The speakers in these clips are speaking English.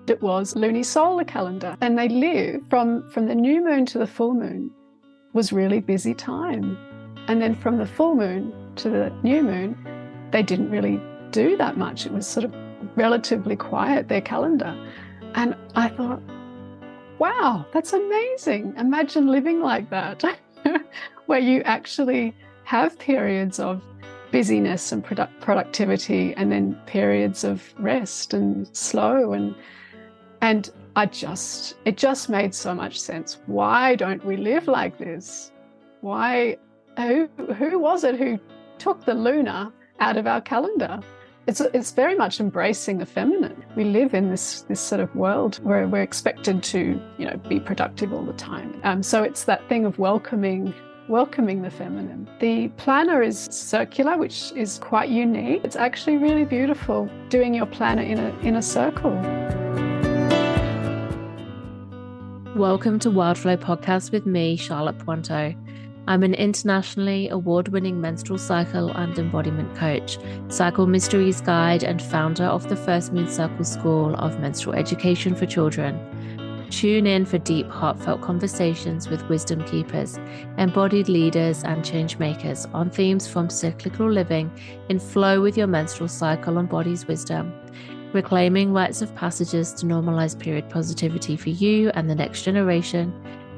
It was lunisolar calendar, and they lived from the new moon to the full moon was really busy time. And then from the full moon to the new moon, they didn't really do that much. It was sort of relatively quiet, their calendar. And I thought, wow, that's amazing. Imagine living like that, where you actually have periods of busyness and productivity, and then periods of rest and slow. And it just made so much sense. Why don't we live like this? Who was it who took the lunar out of our calendar? It's very much embracing the feminine. We live in this sort of world where we're expected to, be productive all the time. So it's that thing of welcoming the feminine. The planner is circular, which is quite unique. It's actually really beautiful doing your planner in a circle. Welcome to Wildflow Podcast with me, Charlotte Pointeau. I'm an internationally award-winning menstrual cycle and embodiment coach, cycle mysteries guide, and founder of the First Moon Circle School of Menstrual Education for Children. Tune in for deep, heartfelt conversations with wisdom keepers, embodied leaders, and change makers on themes from cyclical living in flow with your menstrual cycle and body's wisdom, reclaiming rites of passages to normalize period positivity for you and the next generation,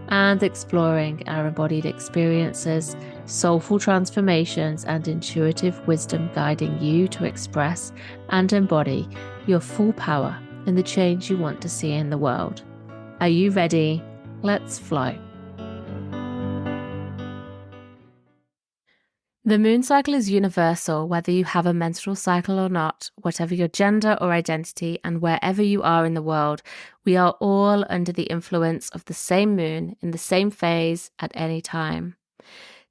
and exploring our embodied experiences, soulful transformations, and intuitive wisdom guiding you to express and embody your full power and the change you want to see in the world. Are you ready? Let's flow. The moon cycle is universal, whether you have a menstrual cycle or not, whatever your gender or identity, and wherever you are in the world. We are all under the influence of the same moon in the same phase at any time.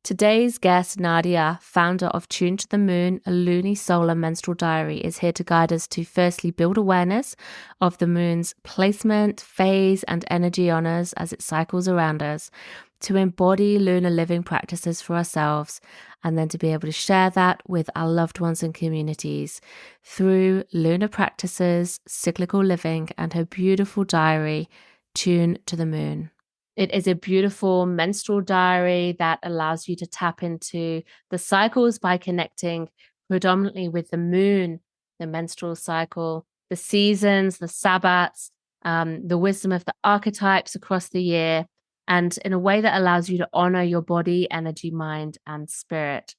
Today's guest, Nadiah, founder of Tune to the Moon, a lunisolar menstrual diary, is here to guide us to firstly build awareness of the moon's placement, phase, and energy on us as it cycles around us, to embody lunar living practices for ourselves, and then to be able to share that with our loved ones and communities through lunar practices, cyclical living, and her beautiful diary, Tune to the Moon. It is a beautiful menstrual diary that allows you to tap into the cycles by connecting predominantly with the moon, the menstrual cycle, the seasons, the sabbats, the wisdom of the archetypes across the year, and in a way that allows you to honor your body, energy, mind, and spirit.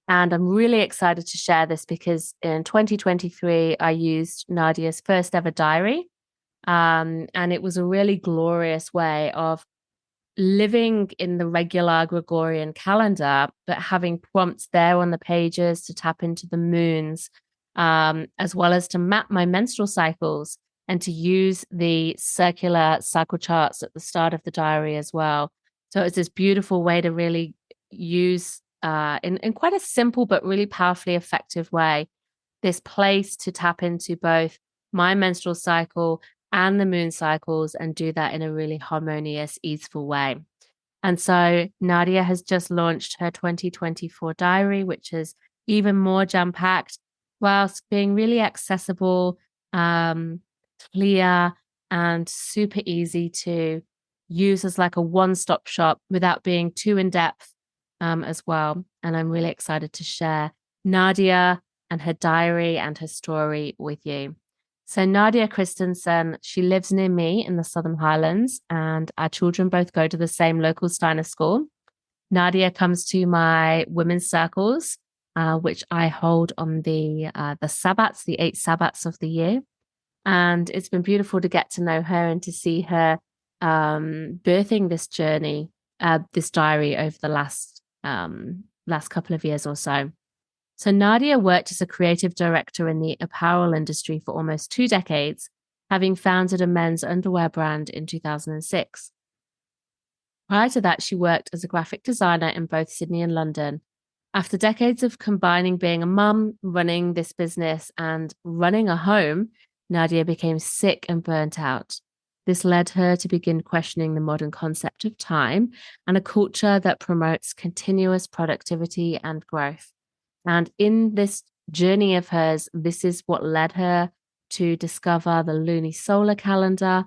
And I'm really excited to share this because in 2023, I used Nadiah's first ever diary. And it was a really glorious way of living in the regular Gregorian calendar, but having prompts there on the pages to tap into the moons, as well as to map my menstrual cycles and to use the circular cycle charts at the start of the diary as well. So it's this beautiful way to really use, in quite a simple but really powerfully effective way, this place to tap into both my menstrual cycle and the moon cycles, and do that in a really harmonious, easeful way. And so Nadiah has just launched her 2024 diary, which is even more jam-packed, whilst being really accessible, clear, and super easy to use as like a one-stop shop without being too in-depth as well. And I'm really excited to share Nadiah and her diary and her story with you. So Nadiah Christensen, she lives near me in the Southern Highlands, and our children both go to the same local Steiner school. Nadiah comes to my women's circles, which I hold on the sabbats, the 8 sabbats of the year. And it's been beautiful to get to know her and to see her birthing this journey, this diary over the last couple of years or so. So Nadiah worked as a creative director in the apparel industry for almost 2 decades, having founded a men's underwear brand in 2006. Prior to that, she worked as a graphic designer in both Sydney and London. After decades of combining being a mum, running this business, and running a home, Nadiah became sick and burnt out. This led her to begin questioning the modern concept of time and a culture that promotes continuous productivity and growth. And in this journey of hers, this is what led her to discover the lunisolar calendar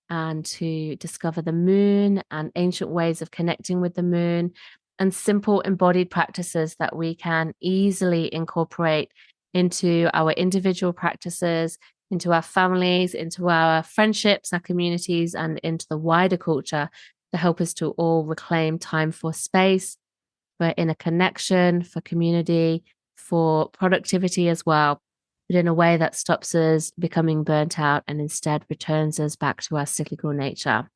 and to discover the moon and ancient ways of connecting with the moon, and simple embodied practices that we can easily incorporate into our individual practices, into our families, into our friendships, our communities, and into the wider culture to help us to all reclaim time for space, for inner connection, for community, for productivity as well, but in a way that stops us becoming burnt out and instead returns us back to our cyclical nature.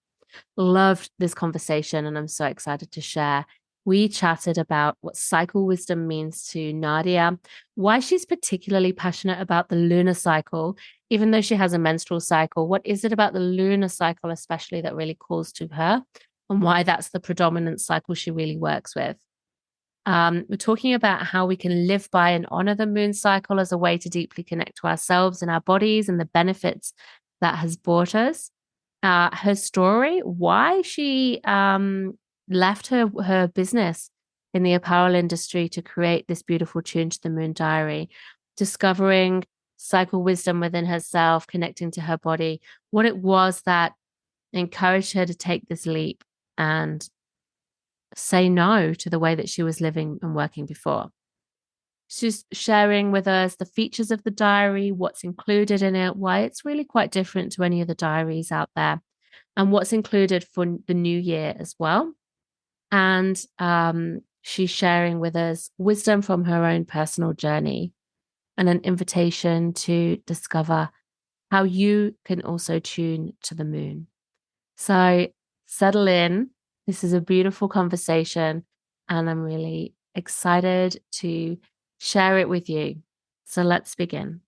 Loved this conversation, and I'm so excited to share. We chatted about what cycle wisdom means to Nadiah, why she's particularly passionate about the lunar cycle, even though she has a menstrual cycle. What is it about the lunar cycle, especially, that really calls to her, and why that's the predominant cycle she really works with. We're talking about how we can live by and honor the moon cycle as a way to deeply connect to ourselves and our bodies and the benefits that has brought us. Her story, why she left her business in the apparel industry to create this beautiful Tune to the Moon diary, discovering cycle wisdom within herself, connecting to her body, what it was that encouraged her to take this leap and say no to the way that she was living and working before. She's sharing with us the features of the diary, what's included in it, why it's really quite different to any of the diaries out there, and what's included for the new year as well. And she's sharing with us wisdom from her own personal journey and an invitation to discover how you can also tune to the moon. So settle in. This is a beautiful conversation, and I'm really excited to share it with you. So let's begin.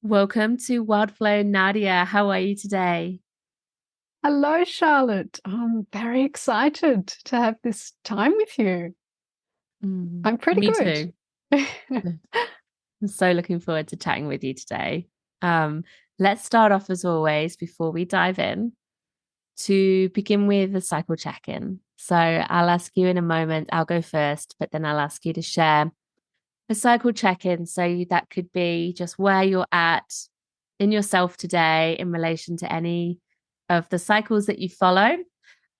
Welcome to Wildflow, Nadiah. How are you today? Hello, Charlotte. I'm very excited to have this time with you. I'm pretty Me good. too. I'm so looking forward to chatting with you today. Let's start off, as always, before we dive in, to begin with the cycle check-in. So I'll ask you in a moment, I'll go first, but then I'll ask you to share a cycle check-in. So that could be just where you're at in yourself today in relation to any of the cycles that you follow,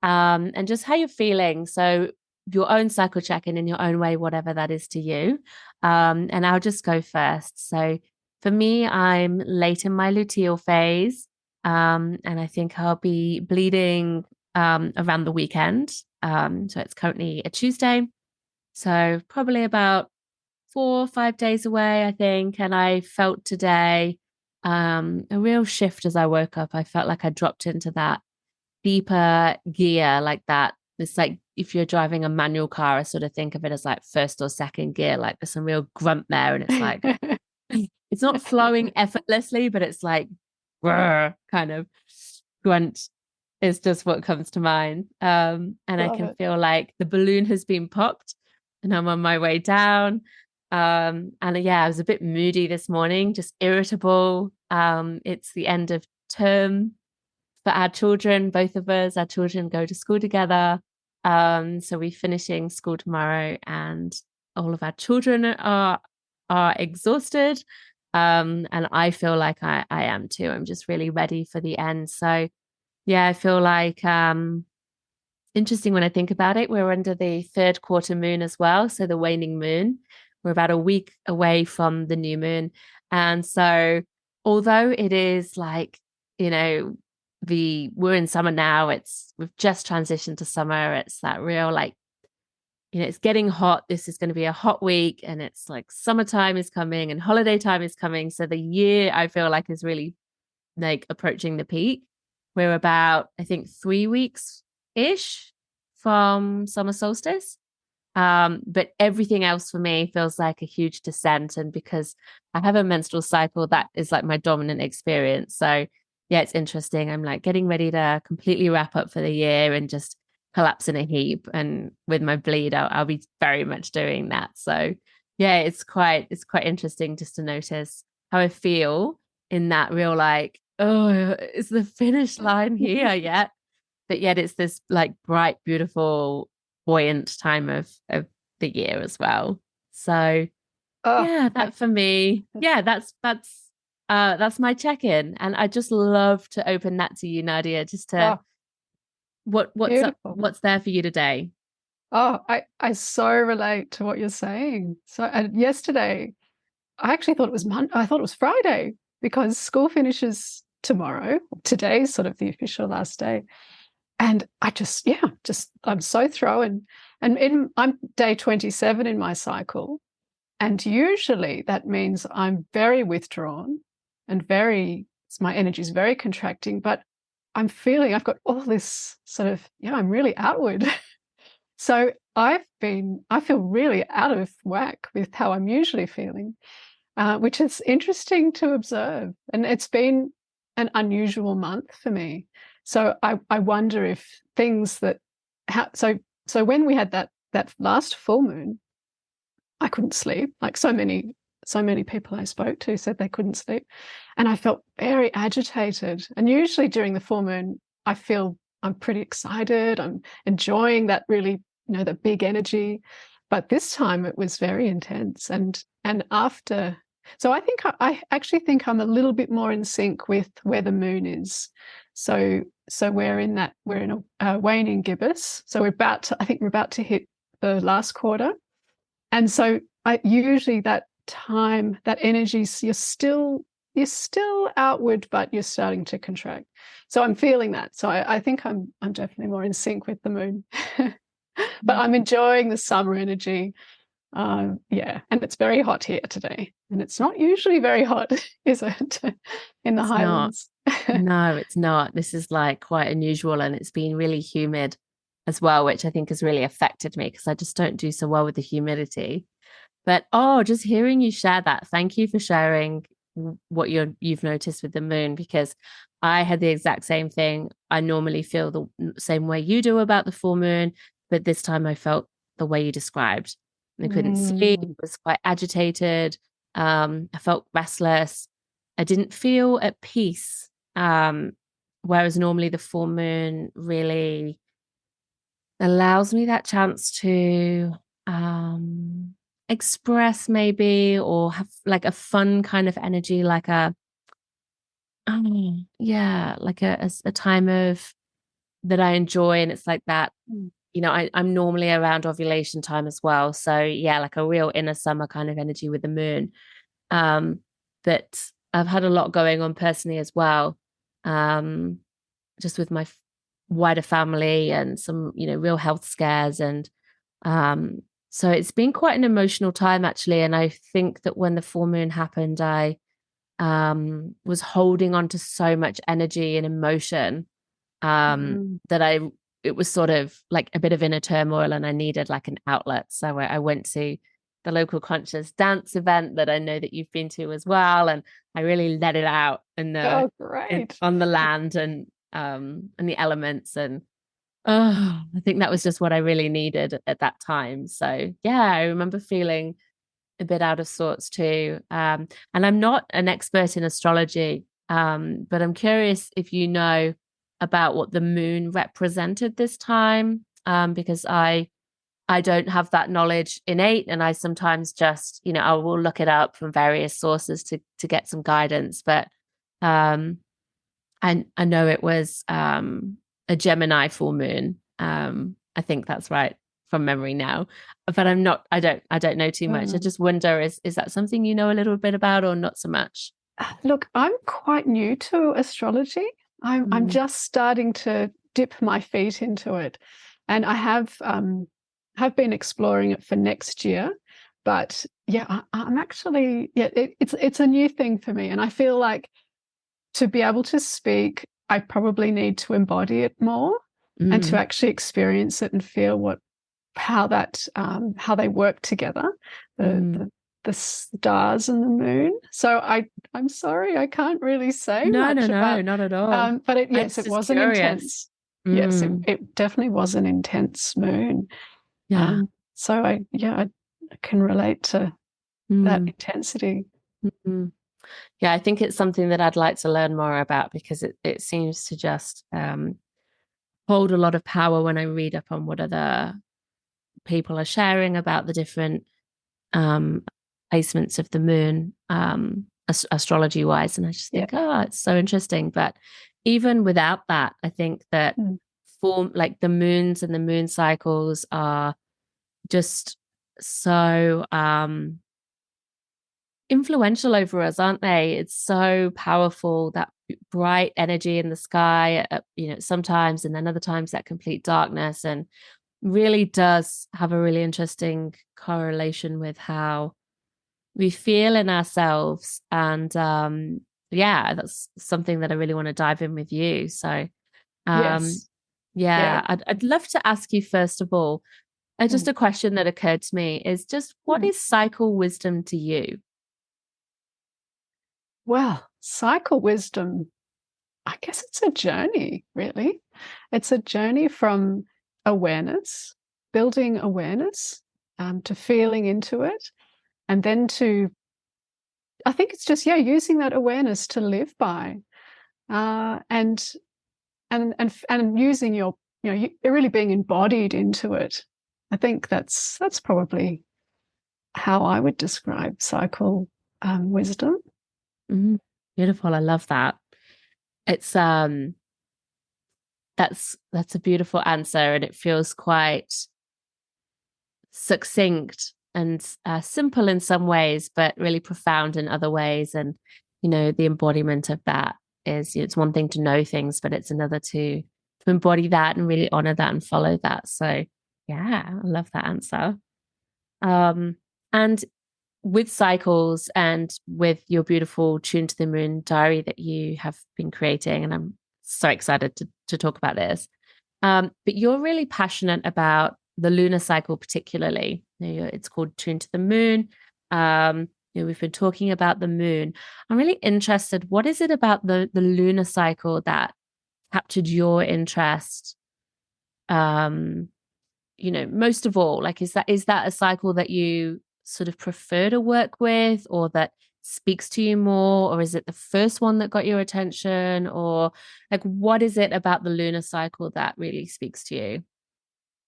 and just how you're feeling. So your own cycle check-in in your own way, whatever that is to you. And I'll just go first. So for me, I'm late in my luteal phase. And I think I'll be bleeding around the weekend. So it's currently a Tuesday. So probably about 4 or 5 days away, I think. And I felt today a real shift as I woke up. I felt like I dropped into that deeper gear, like that. It's like if you're driving a manual car, I sort of think of it as like first or second gear, like there's some real grunt there. And it's like, it's not flowing effortlessly, but it's like, kind of grunt is just what comes to mind. And I can feel like the balloon has been popped and I'm on my way down. And yeah, I was a bit moody this morning, just irritable. It's the end of term for our children, both of us. Our children go to school together. So we're finishing school tomorrow and all of our children are exhausted. And I feel like I am too. I'm just really ready for the end. So yeah, I feel like interesting when I think about it. We're under the third quarter moon as well. So the waning moon. We're about a week away from the new moon. And so although it is like, we're in summer now, we've just transitioned to summer. It's that real, like, it's getting hot. This is going to be a hot week, and it's like summertime is coming and holiday time is coming. So the year, I feel like, is really like approaching the peak. We're about, I think, 3 weeks ish from summer solstice. But everything else for me feels like a huge descent. And because I have a menstrual cycle, that is like my dominant experience. So yeah, it's interesting. I'm like getting ready to completely wrap up for the year and just collapse in a heap. And with my bleed, I'll be very much doing that. So yeah, it's quite interesting just to notice how I feel in that real, like, oh, is the finish line here yet? But yet it's this like bright, beautiful, buoyant time of the year as well. So yeah, that for me, yeah, that's That's my check-in, and I just love to open that to you, Nadiah, just to Oh, what's up, beautiful. what's there for you today. Oh, I so relate to what you're saying. So, and yesterday, I actually thought it was Monday. I thought it was Friday because school finishes tomorrow. Today's sort of the official last day. And I just, yeah, just I'm so thrown. And I'm day 27 in my cycle. And usually that means I'm very withdrawn and my energy is very contracting, but I'm feeling I've got all this sort of, yeah, I'm really outward. So I feel really out of whack with how I'm usually feeling, which is interesting to observe. And it's been an unusual month for me. So I wonder if things that, so when we had that last full moon, I couldn't sleep. Like so many people I spoke to said they couldn't sleep. And I felt very agitated. And usually during the full moon, I feel I'm pretty excited. I'm enjoying that really, the big energy. But this time it was very intense. And after, so I think I actually think I'm a little bit more in sync with where the moon is. So we're in a waning gibbous. So I think we're about to hit the last quarter. And so I usually that time, that energy, you're still outward, but you're starting to contract. So I'm feeling that. So I think I'm definitely more in sync with the moon. But I'm enjoying the summer energy. Yeah, and it's very hot here today. And it's not usually very hot, is it? In the It's not. Highlands. No, it's not. This is like quite unusual, and it's been really humid as well, which I think has really affected me because I just don't do so well with the humidity. But oh, just hearing you share that, thank you for sharing what you've noticed with the moon, because I had the exact same thing. I normally feel the same way you do about the full moon, but this time I felt the way you described. I couldn't sleep, was quite agitated. I felt restless. I didn't feel at peace. Whereas normally the full moon really allows me that chance to express maybe, or have like a fun kind of energy, like yeah, like a time of that I enjoy. And it's like that, I'm normally around ovulation time as well. So yeah, like a real inner summer kind of energy with the moon. But I've had a lot going on personally as well. Just with my wider family and some, real health scares. And so it's been quite an emotional time actually. And I think that when the full moon happened, I was holding on to so much energy and emotion that it was sort of like a bit of inner turmoil, and I needed like an outlet. So I went to the local conscious dance event that I know that you've been to as well. And I really let it out Oh, great. on the land and the elements. And oh, I think that was just what I really needed at that time. So yeah, I remember feeling a bit out of sorts too. And I'm not an expert in astrology, but I'm curious if you know about what the moon represented this time, because I don't have that knowledge innate, and I sometimes just, I will look it up from various sources to get some guidance. But I know it was a Gemini full moon. I think that's right from memory now, but I don't know too much. I just wonder, is that something you know a little bit about, or not so much? Look, I'm quite new to astrology. I'm just starting to dip my feet into it, and I have been exploring it for next year. But yeah, I'm actually it's a new thing for me, and I feel like to be able to speak, I probably need to embody it more and to actually experience it and feel how they work together, the stars and the moon. So I'm sorry, I can't really say No, much about. not at all. But I'm yes, it just was an curious. yes, it definitely was an intense moon. Yeah. So I can relate to that intensity. Mm. Yeah, I think it's something that I'd like to learn more about, because it seems to just hold a lot of power when I read up on what other people are sharing about the different placements of the moon. astrology wise. And I just think, oh, it's so interesting. But even without that, I think that form like the moons and the moon cycles are just so influential over us, aren't they? It's so powerful, that bright energy in the sky, sometimes, and then other times that complete darkness, and really does have a really interesting correlation with how we feel in ourselves. And that's something that I really want to dive in with you. So I'd love to ask you, first of all, just a question that occurred to me is just, what is cycle wisdom to you? Well, cycle wisdom, I guess it's a journey, really. It's a journey from awareness, building awareness, to feeling into it, and then I think it's just, using that awareness to live by, and using your, really being embodied into it. I think that's probably how I would describe cycle wisdom. Mm-hmm. Beautiful. I love that. It's that's a beautiful answer, and it feels quite succinct and simple in some ways, but really profound in other ways. And the embodiment of that is, it's one thing to know things, but it's another to embody that and really honor that and follow that. So I love that answer. And with cycles and with your beautiful Tune to the Moon diary that you have been creating, and I'm so excited to talk about this, but you're really passionate about the lunar cycle particularly. It's called Tune to the Moon. We've been talking about the moon. I'm really interested, what is it about the lunar cycle that captured your interest? Most of all, like, is that a cycle that you sort of prefer to work with, or that speaks to you more, or is it the first one that got your attention, or like, what is it about the lunar cycle that really speaks to you?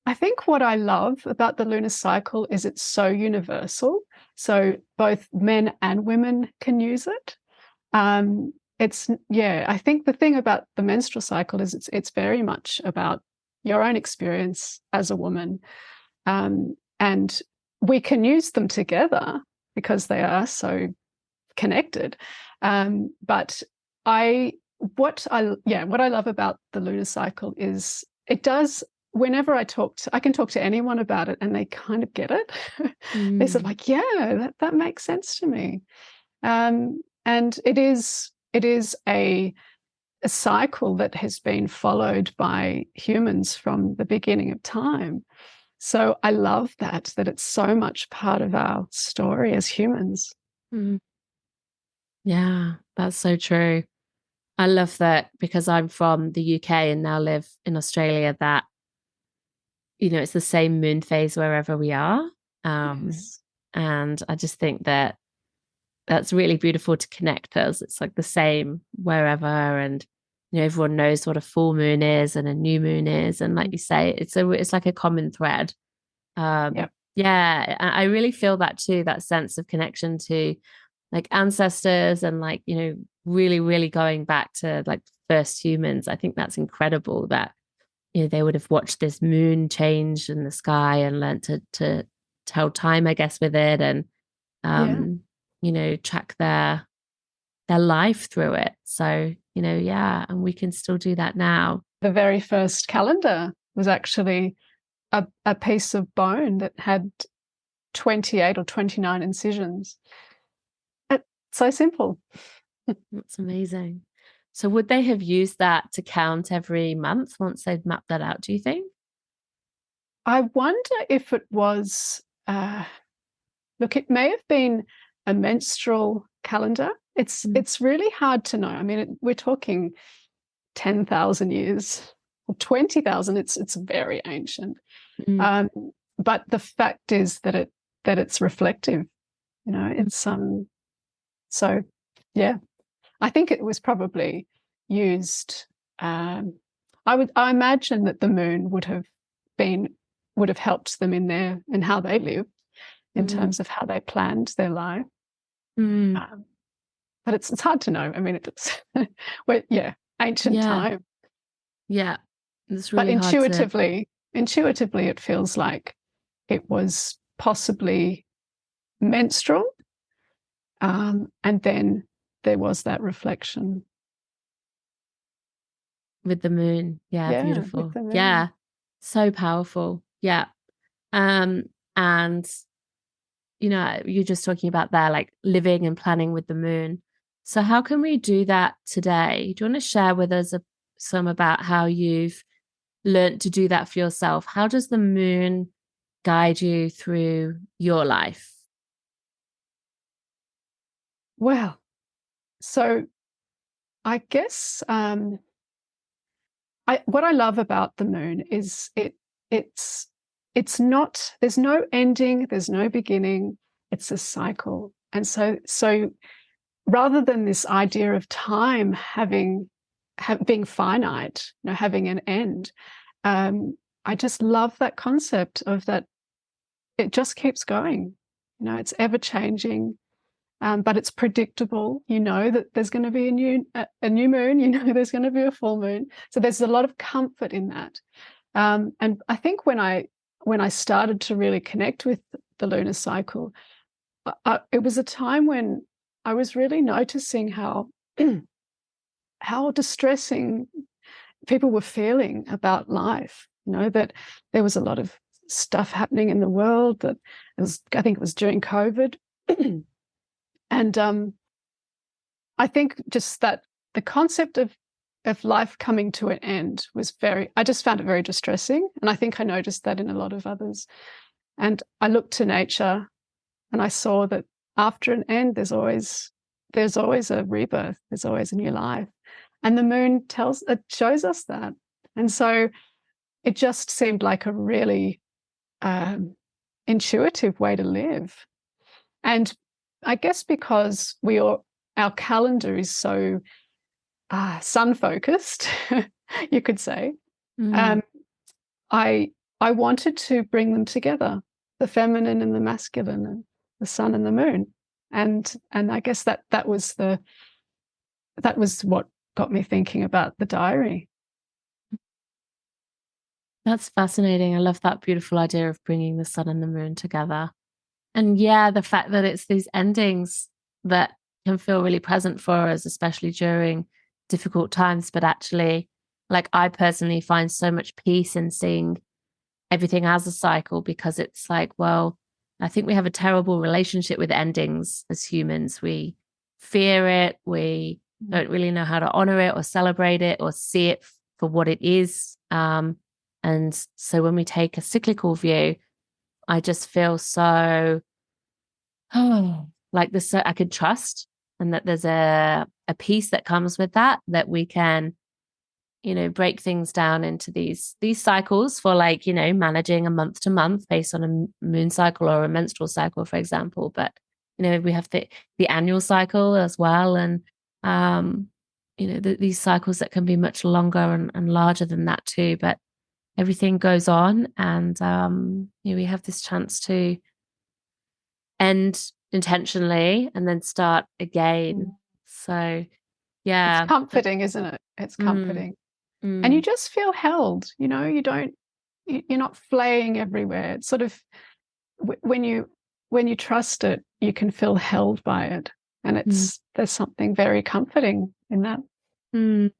I think what I love about the lunar cycle is it's so universal. So both men and women can use it. I think the thing about the menstrual cycle is it's very much about your own experience as a woman. And we can use them together because they are so connected. But what I love about the lunar cycle is it does, whenever I can talk to anyone about it and they kind of get it. They said, like, that makes sense to me. And it is a cycle that has been followed by humans from the beginning of time. So I love that it's so much part of our story as humans. Mm. Yeah, that's so true. I love that, because I'm from the UK and now live in Australia, that, it's the same moon phase wherever we are. Yes. And I just think that that's really beautiful to connect us. It's like the same wherever, and everyone knows what a full moon is and a new moon is, and like you say, it's like a common thread. I really feel that too, that sense of connection to like ancestors, and like, really, really going back to like first humans. I think that's incredible that they would have watched this moon change in the sky and learned to tell time, I guess, with it, and track their life through it. So, and we can still do that now. The very first calendar was actually a piece of bone that had 28 or 29 incisions. It's so simple. That's amazing. So would they have used that to count every month once they'd mapped that out, do you think? I wonder if it was, it may have been a menstrual calendar. It's really hard to know. I mean, we're talking 10,000 years or 20,000. It's very ancient. But the fact is that it's reflective. It's so I think it was probably used. I imagine that the moon would have helped them in how they lived, in terms of how they planned their life. but it's hard to know. I mean, it's ancient Yeah. time. Yeah. It's But really hard to. intuitively, it feels like it was possibly menstrual, and then there was that reflection. With the moon. Yeah, Yeah, with beautiful. the moon. Yeah. So powerful. Yeah. And you're just talking about there, like living and planning with the moon. So how can we do that today? Do you want to share with us some about how you've learned to do that for yourself? How does the moon guide you through your life? Well, so I guess what I love about the moon is it's not, there's no ending, there's no beginning, it's a cycle. And so rather than this idea of time being finite, having an end, I just love that concept of that it just keeps going. It's ever changing. But it's predictable. You know that there's going to be a new moon. You know there's going to be a full moon. So there's a lot of comfort in that. And I think when I started to really connect with the lunar cycle, it was a time when I was really noticing how how distressing people were feeling about life. That there was a lot of stuff happening in the world. I think it was during COVID. And I think just that the concept of life coming to an end I just found it very distressing. And I think I noticed that in a lot of others. And I looked to nature and I saw that after an end, there's always a rebirth, there's always a new life. And the moon shows us that. And so it just seemed like a really intuitive way to live. And I guess because our calendar is so sun focused, you could say, Mm. I wanted to bring them together, the feminine and the masculine, and the sun and the moon, and I guess that was what got me thinking about the diary. That's fascinating. I love that beautiful idea of bringing the sun and the moon together. And yeah, the fact that it's these endings that can feel really present for us, especially during difficult times. But actually, like I personally find so much peace in seeing everything as a cycle because it's like, well, I think we have a terrible relationship with endings as humans. We fear it. We don't really know how to honor it or celebrate it or see it for what it is. And so when we take a cyclical view, I just feel so like this, I could trust, and that there's a peace that comes with that we can, break things down into these cycles for like, managing a month to month based on a moon cycle or a menstrual cycle, for example. But, we have the annual cycle as well. And, these cycles that can be much longer and larger than that too. But everything goes on, and, we have this chance to end intentionally and then start again. So, It's yeah. comforting, isn't it? It's Mm, comforting. And you mm, just feel held, you're not flaying everywhere. It's sort of when you trust it, you can feel held by it. And mm, there's something very comforting in that. mm.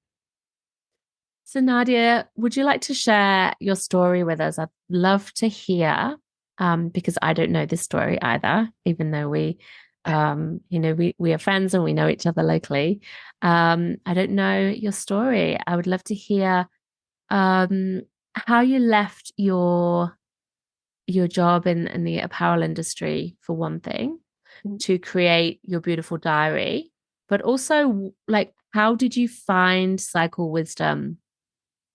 So, Nadiah, would you like to share your story with us? I'd love to hear, because I don't know this story either, even though we are friends and we know each other locally. I don't know your story. I would love to hear how you left your job in the apparel industry, for one thing, to create your beautiful diary, but also like how did you find cycle wisdom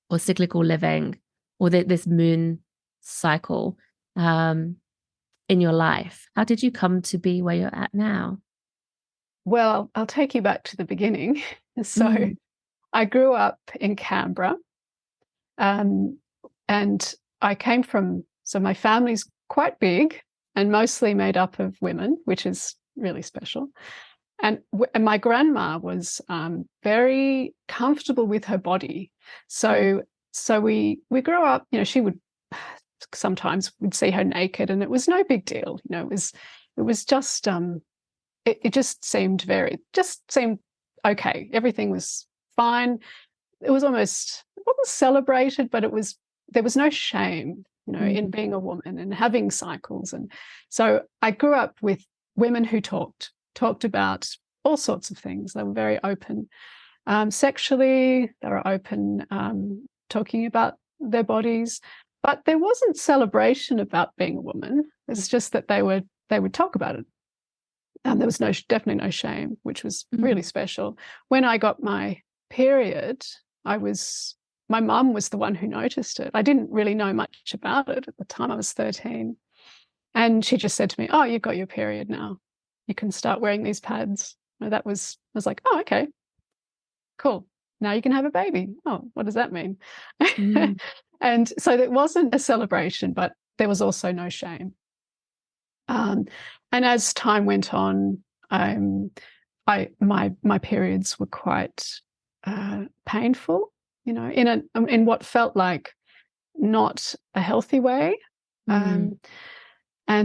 or cyclical living or this moon cycle in your life? How did you come to be where you're at now? Well, I'll take you back to the beginning. So Mm, I grew up in Canberra, um, and so my family's quite big and mostly made up of women, which is really special. and my grandma was very comfortable with her body. So we grew up, she would sometimes we'd see her naked and it was no big deal. It was just it just seemed okay. Everything was fine. It wasn't celebrated, but there was no shame, in being a woman and having cycles. And so I grew up with women who talked about all sorts of things. They were very open. Sexually, they were open, talking about their bodies, but there wasn't celebration about being a woman. It's just that they would talk about it. There was definitely no shame, which was really special. When I got my period, my mum was the one who noticed it. I didn't really know much about it at the time. I was 13. And she just said to me, "Oh, you've got your period now. You can start wearing these pads." I was like, "Oh, okay, cool. Now you can have a baby." Oh, what does that mean? And so it wasn't a celebration, but there was also no shame. And as time went on, my periods were quite painful, in what felt like not a healthy way. And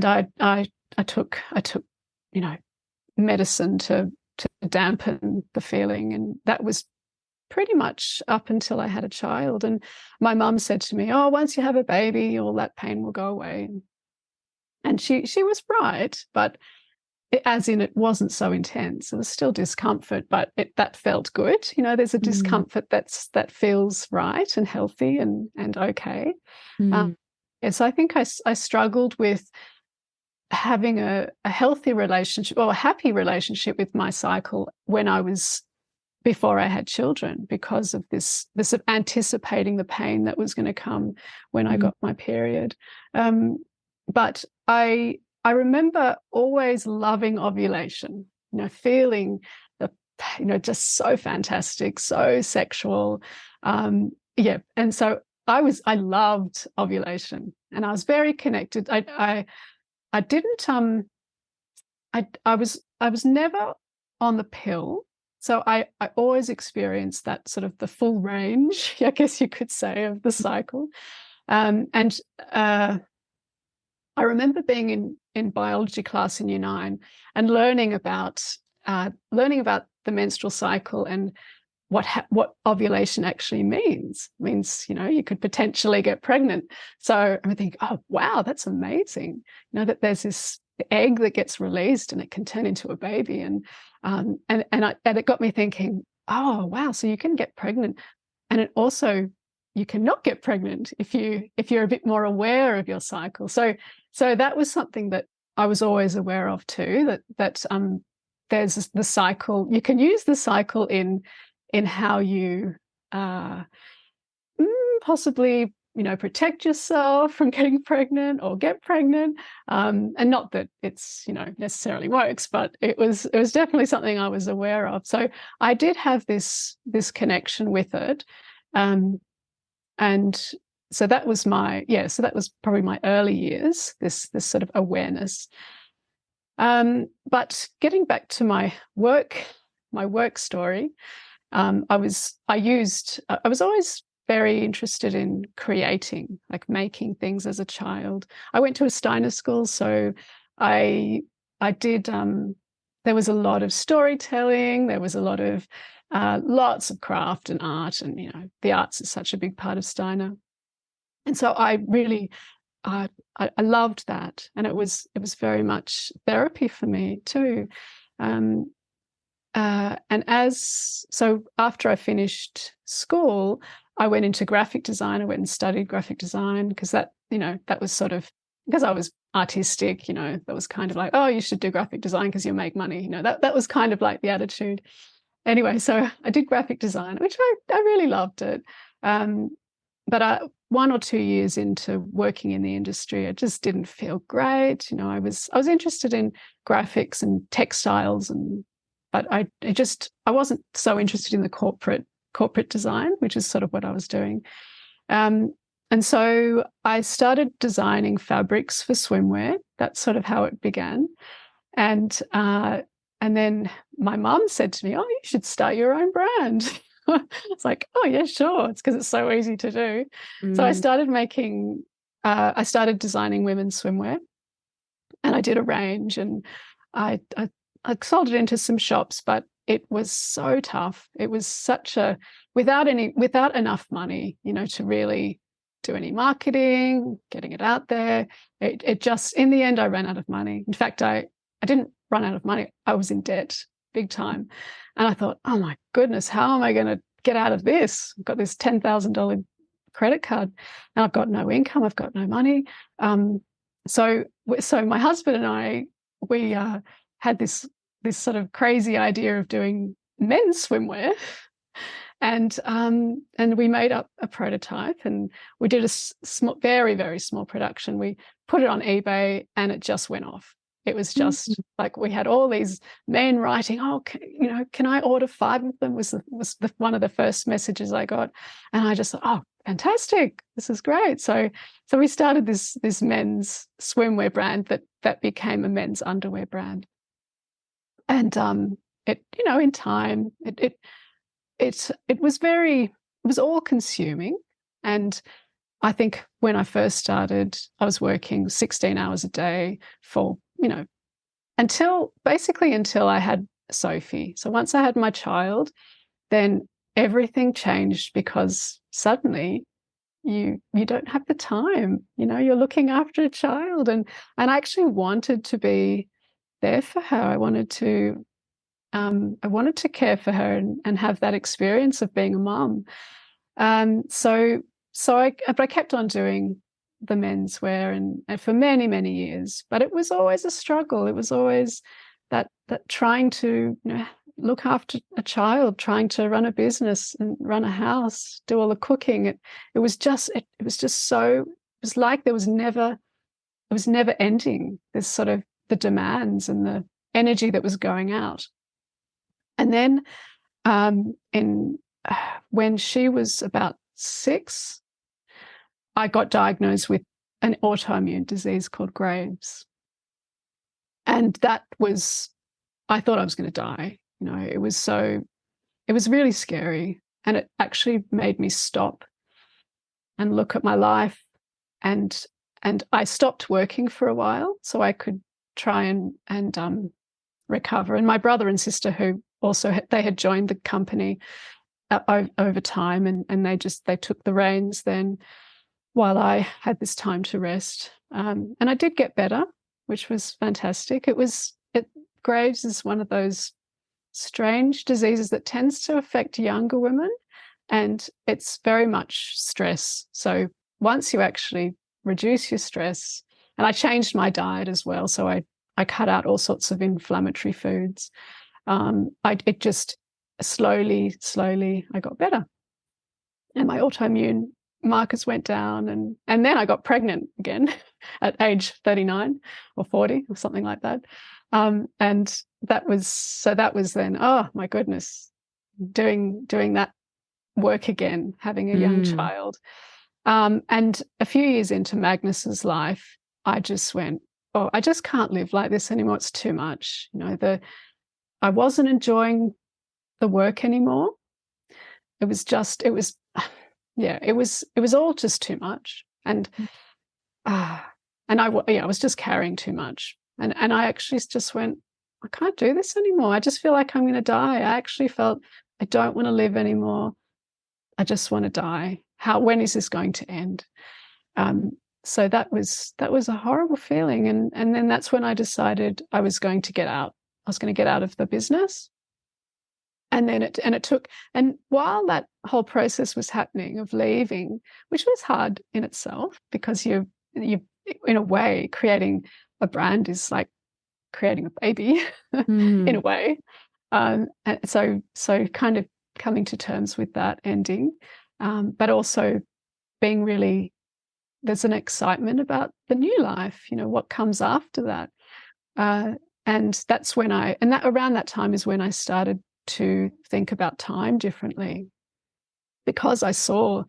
I took medicine to dampen the feeling, and that was pretty much up until I had a child. And my mum said to me, "Oh, once you have a baby, all that pain will go away." And she was right, but it wasn't so intense. It was still discomfort, but that felt good. There's a discomfort that feels right and healthy and okay. And so I think I struggled with having a healthy relationship or a happy relationship with my cycle before I had children, because of this of anticipating the pain that was going to come when I got my period. But I remember always loving ovulation, feeling just so fantastic, so sexual. And so I loved ovulation, and I was very connected. I didn't I was never on the pill. So I always experienced that sort of the full range, I guess you could say, of the cycle. And I remember being in biology class in Year 9 and learning about the menstrual cycle and what ovulation actually means. It means, you could potentially get pregnant. So I think, oh, wow, that's amazing. That there's this egg that gets released and it can turn into a baby. And it got me thinking, oh, wow, so you can get pregnant. And it also, you cannot get pregnant if you're a bit more aware of your cycle. So that was something that I was always aware of too, that there's the cycle. You can use the cycle in how you possibly protect yourself from getting pregnant or get pregnant, and not that it's necessarily works, but it was definitely something I was aware of. So I did have this connection with it, and so that was probably my early years, this sort of awareness. But getting back to my work story, I was always very interested in creating, like making things as a child. I went to a Steiner school, so I did. There was a lot of storytelling. There was a lot of lots of craft and art, and the arts is such a big part of Steiner. And so I really, I loved that, and it was very much therapy for me too. And so after I finished school, I went into graphic design. I went and studied graphic design because that was sort of, because I was artistic, that was kind of like, oh, you should do graphic design because you'll make money. That was kind of like the attitude. Anyway, so I did graphic design, which I really loved it. But 1 or 2 years into working in the industry, I just didn't feel great. I was interested in graphics and textiles, but I wasn't so interested in the corporate design, which is sort of what I was doing. And so I started designing fabrics for swimwear. That's sort of how it began. And And then my mum said to me, oh, you should start your own brand. It's like, oh, yeah, sure. It's because it's so easy to do. So I started I started designing women's swimwear, and I did a range, and I sold it into some shops, but it was so tough. It was without enough money, to really do any marketing, getting it out there. It just, in the end, I ran out of money. In fact, I didn't run out of money. I was in debt big time. And I thought, oh my goodness, how am I going to get out of this? I've got this $10,000 credit card and I've got no income. I've got no money. So my husband and I, we had this sort of crazy idea of doing men's swimwear. And we made up a prototype, and we did a very, very small production. We put it on eBay and it just went off. It was just like we had all these men writing, oh, can I order 5 of them? Was one of the first messages I got. And I just thought, oh, fantastic. This is great. So we started this men's swimwear brand that became a men's underwear brand. And it, in time, it was all consuming. And I think when I first started, I was working 16 hours a day for, until I had Sophie. So once I had my child, then everything changed, because suddenly you don't have the time, you're looking after a child. And I actually wanted to be there for her. I wanted to care for her and have that experience of being a mum. So I kept on doing the menswear and for many, many years, but it was always a struggle. It was always that trying to look after a child, trying to run a business and run a house, do all the cooking. It was like it was never ending. This sort of the demands and the energy that was going out. And then when she was about 6, I got diagnosed with an autoimmune disease called Graves. And I thought I was going to die. It was really scary. And it actually made me stop and look at my life. And I stopped working for a while so I could try and recover. And my brother and sister, who also they had joined the company over time, and they took the reins then while I had this time to rest. And I did get better, which was fantastic. Graves is one of those strange diseases that tends to affect younger women, and it's very much stress. So once you actually reduce your stress, and I changed my diet as well, so I cut out all sorts of inflammatory foods. It just slowly I got better, and my autoimmune markers went down, and then I got pregnant again at age 39 or 40 or something like that. And that was then, oh my goodness, doing that work again, having a young child. And a few years into Magnus's life, I just went, oh, I just can't live like this anymore. It's too much. I wasn't enjoying the work anymore. It was all just too much. And I was just carrying too much. And I actually just went, I can't do this anymore. I just feel like I'm going to die. I actually felt I don't want to live anymore. I just want to die. When is this going to end? So that was a horrible feeling. And then that's when I decided I was going to get out. I was going to get out of the business. And then it took, and while that whole process was happening of leaving, which was hard in itself, because you in a way, creating a brand is like creating a baby in a way. And so kind of coming to terms with that ending, but also being really, there's an excitement about the new life, what comes after that. And that's when around that time is when I started to think about time differently, because I saw,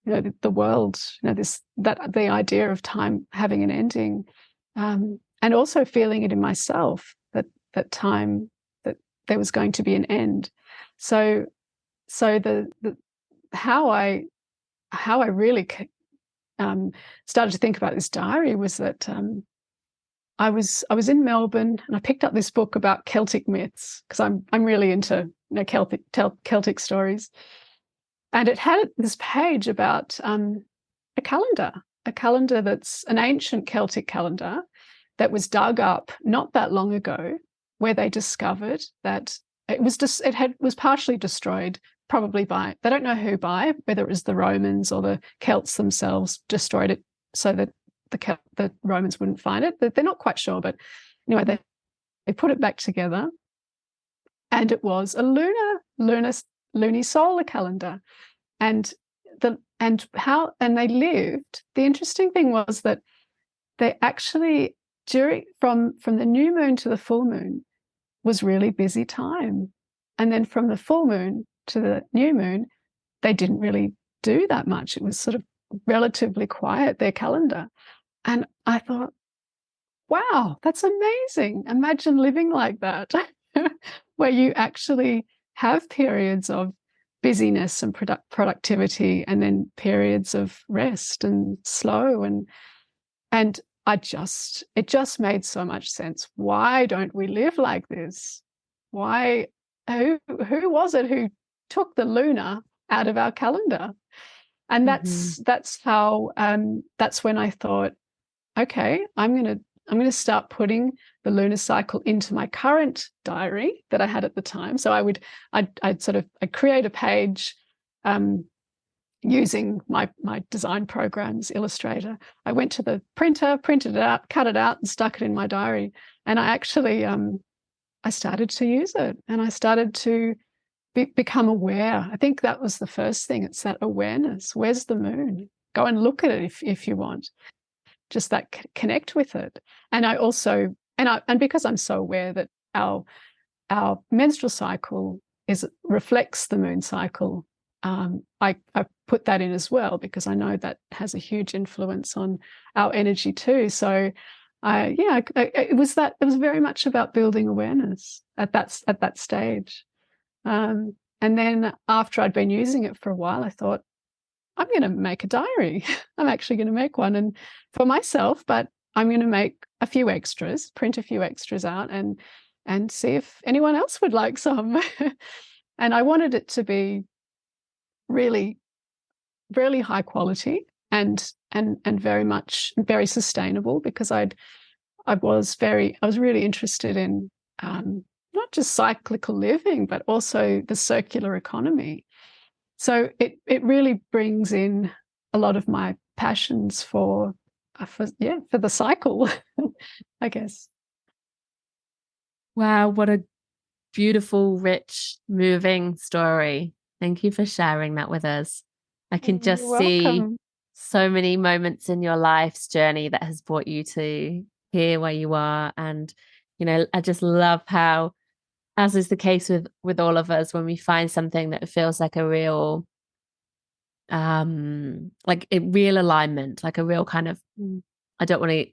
the world, the idea of time having an ending, and also feeling it in myself that time there was going to be an end. So the how I really started to think about this diary was that I was in Melbourne, and I picked up this book about Celtic myths, because I'm really into Celtic stories, and it had this page about a calendar that's an ancient Celtic calendar that was dug up not that long ago, where they discovered that it was partially destroyed, probably by, they don't know who by, whether it was the Romans or the Celts themselves destroyed it so that the Romans wouldn't find it. They're not quite sure, but anyway, they put it back together, and it was a lunisolar calendar, and they lived. The interesting thing was that they actually, from the new moon to the full moon was really busy time, and then from the full moon to the new moon, they didn't really do that much. It was sort of relatively quiet, their calendar. And I thought, wow, that's amazing. Imagine living like that, where you actually have periods of busyness and productivity, and then periods of rest and slow. And it just made so much sense. Why don't we live like this? Why? Who was it who took the lunar out of our calendar? And that's how that's when I thought, okay, I'm gonna start putting the lunar cycle into my current diary that I had at the time. So I'd create a page using my design programs, Illustrator. I went to the printer, printed it out, cut it out, and stuck it in my diary. And I actually I started to use it, and I started to become aware. I think that was the first thing. It's that awareness. Where's the moon? Go and look at it if you want. Just that connect with it. And I also, and because I'm so aware that our menstrual cycle reflects the moon cycle, I put that in as well, because I know that has a huge influence on our energy too. So it was very much about building awareness at that stage. And then after I'd been using it for a while, I thought, I'm going to make a diary. I'm actually going to make one, and for myself, but I'm going to make a few extras, print a few extras out, and see if anyone else would like some. And I wanted it to be really, really high quality and very sustainable, because I was really interested in not just cyclical living, but also the circular economy. So it really brings in a lot of my passions for the cycle, I guess. Wow, what a beautiful, rich, moving story. Thank you for sharing that with us. I can just see so many moments in your life's journey that has brought you to here where you are. And, I just love how, as is the case with all of us, when we find something that feels like a real real alignment, like a real kind of, I don't want to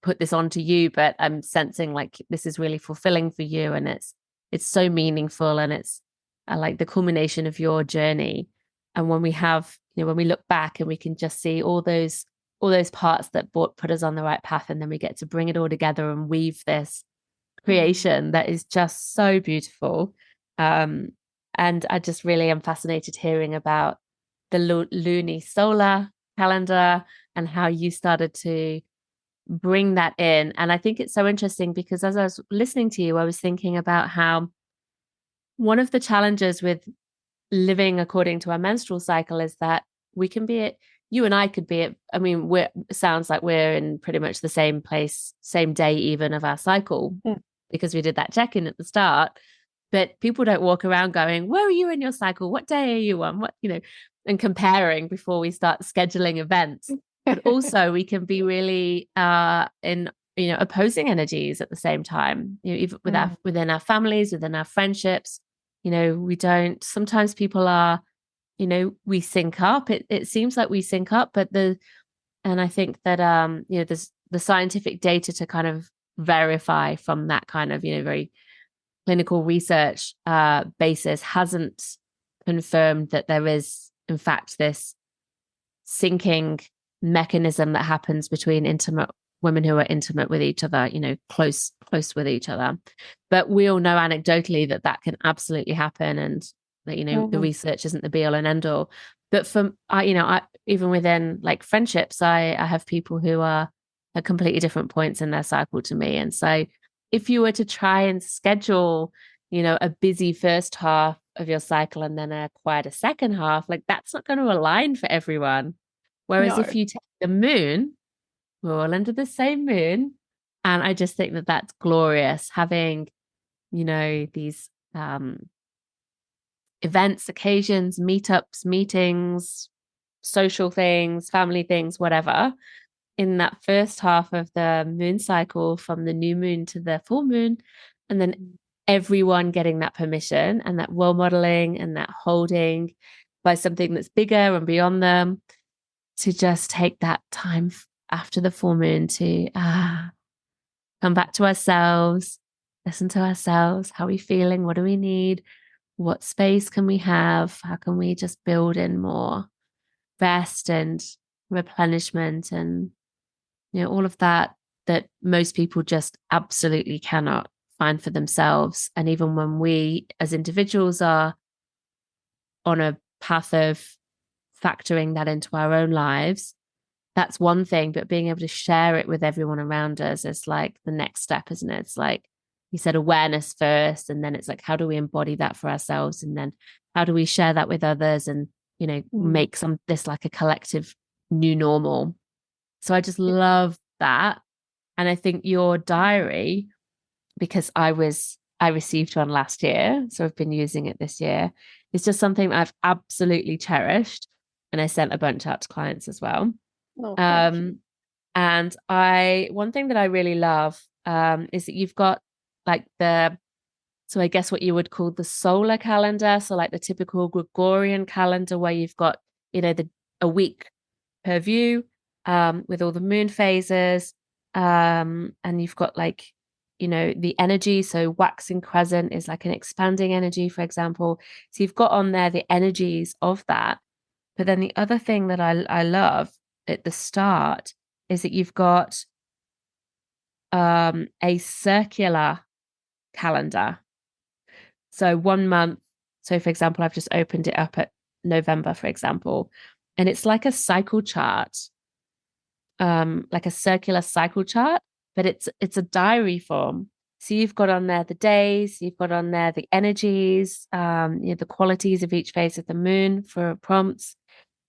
put this onto you, but I'm sensing like this is really fulfilling for you, and it's so meaningful, and it's like the culmination of your journey. And when we have, when we look back and we can just see all those parts that put us on the right path, and then we get to bring it all together and weave this creation that is just so beautiful. And I just really am fascinated hearing about the lunisolar calendar and how you started to bring that in. And I think it's so interesting, because as I was listening to you, I was thinking about how one of the challenges with living according to our menstrual cycle is that we can be at, you and I could be at, I mean, it sounds like we're in pretty much the same place, same day even of our cycle, because we did that check-in at the start. But people don't walk around going, where are you in your cycle? What day are you on? And comparing before we start scheduling events. But also we can be really in, opposing energies at the same time, even within our families, within our friendships. We don't, sometimes people are, we sync up. It seems like we sync up, and I think that, there's the scientific data to kind of verify from that kind of, very clinical research basis hasn't confirmed that there is, in fact, this syncing mechanism that happens between intimate women who are intimate with each other, close with each other. But we all know anecdotally that can absolutely happen, and that, the research isn't the be all and end all. But I even within like friendships, I have people who are at completely different points in their cycle to me. And so if you were to try and schedule, a busy first half of your cycle and then a quieter second half, like that's not going to align for everyone. Whereas if you take the moon, we're all under the same moon. And I just think that that's glorious, having, these events, occasions, meetups, meetings, social things, family things, whatever, in that first half of the moon cycle from the new moon to the full moon. And then everyone getting that permission and that role modeling and that holding by something that's bigger and beyond them, to just take that time after the full moon to come back to ourselves, listen to ourselves. How are we feeling? What do we need? What space can we have? How can we just build in more rest and replenishment and, all of that most people just absolutely cannot find for themselves. And even when we as individuals are on a path of factoring that into our own lives, that's one thing, but being able to share it with everyone around us is like the next step, isn't it? It's like you said, awareness first, and then it's like, how do we embody that for ourselves, and then how do we share that with others, and make this like a collective new normal. So I just love that. And I think your diary, because I received one last year, so I've been using it this year, is just something I've absolutely cherished, and I sent a bunch out to clients as well. And one thing that I really love is that you've got like so I guess what you would call the solar calendar. So like the typical Gregorian calendar where you've got, a week per view with all the moon phases. And you've got like, the energy. So waxing crescent is like an expanding energy, for example. So you've got on there the energies of that. But then the other thing that I love at the start is that you've got a circular calendar. So 1 month. So for example, I've just opened it up at November, for example, and it's like a cycle chart, like a circular cycle chart, but it's a diary form. So you've got on there the days, you've got on there the energies, the qualities of each phase of the moon for prompts.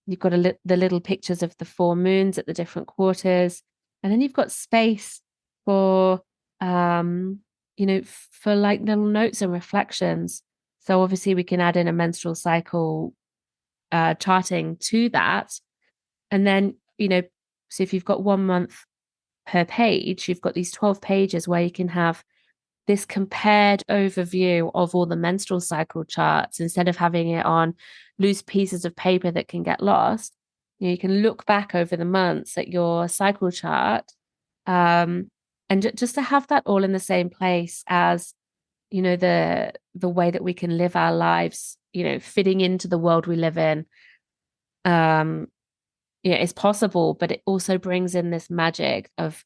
You've got the little pictures of the 4 moons at the different quarters. And then you've got space for, for like little notes and reflections. So obviously we can add in a menstrual cycle charting to that. And then, so if you've got 1 month per page, you've got these 12 pages where you can have this compared overview of all the menstrual cycle charts, instead of having it on loose pieces of paper that can get lost. You can look back over the months at your cycle chart, and just to have that all in the same place as, the way that we can live our lives, fitting into the world we live in. It's possible, but it also brings in this magic of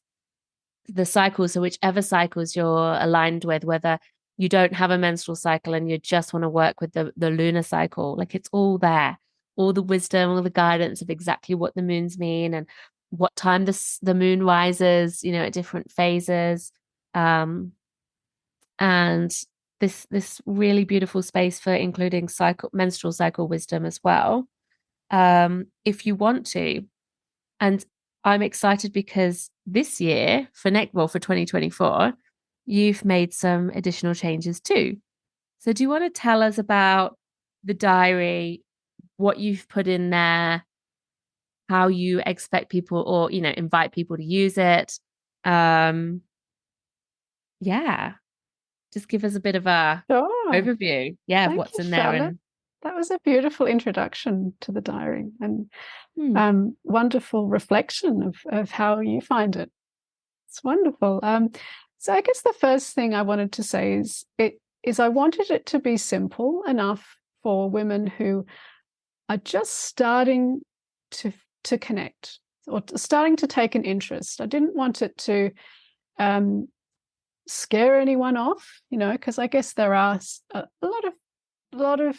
the cycles. So whichever cycles you're aligned with, whether you don't have a menstrual cycle and you just want to work with the lunar cycle, like it's all there, all the wisdom, all the guidance of exactly what the moons mean and what time the moon rises, at different phases. And this really beautiful space for including menstrual cycle wisdom as well, if you want to. And I'm excited because this year for 2024, you've made some additional changes too. So do you want to tell us about the diary, what you've put in there, how you expect people or, invite people to use it? Just give us a bit of a overview. Yeah, of what's in there. And that was a beautiful introduction to the diary and wonderful reflection of how you find it. It's wonderful. So I guess the first thing I wanted to say is I wanted it to be simple enough for women who are just starting to connect or starting to take an interest. I didn't want it to scare anyone off, because I guess there are a lot of